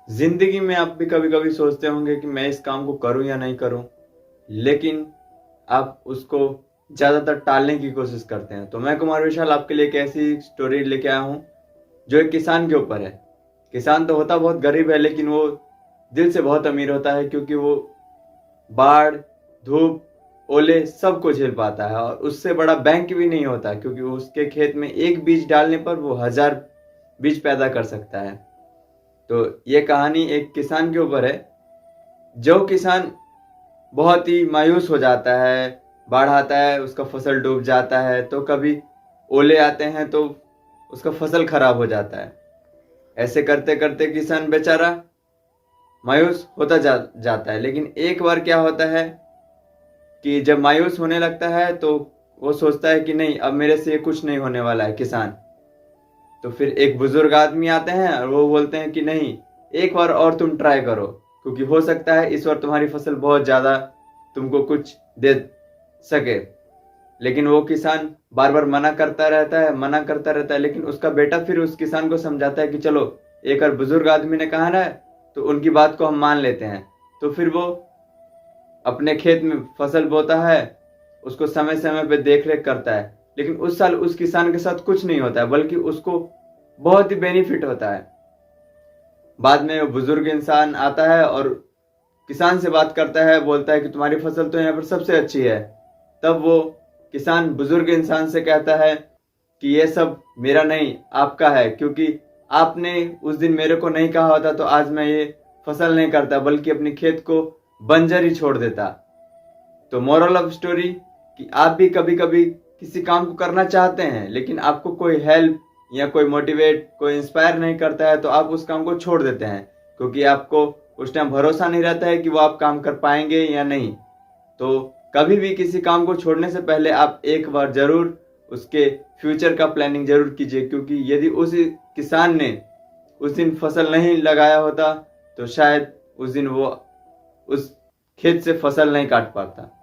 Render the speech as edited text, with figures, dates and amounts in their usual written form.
जिंदगी में आप भी कभी कभी सोचते होंगे कि मैं इस काम को करूं या नहीं करूं, लेकिन आप उसको ज्यादातर टालने की कोशिश करते हैं। तो मैं कुमार विशाल आपके लिए एक ऐसी स्टोरी लेके आया हूं जो एक किसान के ऊपर है। किसान तो होता बहुत गरीब है, लेकिन वो दिल से बहुत अमीर होता है, क्योंकि वो बाढ़, धूप, ओले सबको झेल पाता है। और उससे बड़ा बैंक भी नहीं होता, क्योंकि उसके खेत में एक बीज डालने पर वो 1000 बीज पैदा कर सकता है। तो ये कहानी एक किसान के ऊपर है। जो किसान बहुत ही मायूस हो जाता है, बाढ़ आता है, उसका फसल डूब जाता है, तो कभी ओले आते हैं तो उसका फसल खराब हो जाता है। ऐसे करते करते किसान बेचारा मायूस होता जाता है। लेकिन एक बार क्या होता है कि जब मायूस होने लगता है तो वो सोचता है कि नहीं, अब मेरे से ये कुछ नहीं होने वाला है किसान। तो फिर एक बुजुर्ग आदमी आते हैं और वो बोलते हैं कि नहीं, एक बार और तुम ट्राई करो, क्योंकि हो सकता है इस बार तुम्हारी फसल बहुत ज्यादा तुमको कुछ दे सके। लेकिन वो किसान बार बार मना करता रहता है, मना करता रहता है। लेकिन उसका बेटा फिर उस किसान को समझाता है कि चलो, एक बार बुजुर्ग आदमी ने कहा ना, तो उनकी बात को हम मान लेते हैं। तो फिर वो अपने खेत में फसल बोता है, उसको समय समय पे देख रेख करता है। लेकिन उस साल उस किसान के साथ कुछ नहीं होता है, बल्कि उसको बहुत ही बेनिफिट होता है। बाद में वो बुजुर्ग इंसान आता है और किसान से बात करता है, बोलता है कि तुम्हारी फसल तो यहाँ पर सबसे अच्छी है। तब वो किसान बुजुर्ग इंसान से कहता है कि ये सब मेरा नहीं, आपका है, क्योंकि आपने उस दिन मेरे को नहीं कहा होता तो आज मैं ये फसल नहीं करता, बल्कि अपने खेत को बंजर ही छोड़ देता। तो मोरल ऑफ स्टोरी, कि आप भी कभी कभी किसी काम को करना चाहते हैं, लेकिन आपको कोई हेल्प या कोई मोटिवेट, कोई इंस्पायर नहीं करता है, तो आप उस काम को छोड़ देते हैं, क्योंकि आपको उस टाइम भरोसा नहीं रहता है कि वो आप काम कर पाएंगे या नहीं। तो कभी भी किसी काम को छोड़ने से पहले आप एक बार जरूर उसके फ्यूचर का प्लानिंग जरूर कीजिए, क्योंकि यदि उस किसान ने उस दिन फसल नहीं लगाया होता तो शायद उस दिन वो उस खेत से फसल नहीं काट पाता।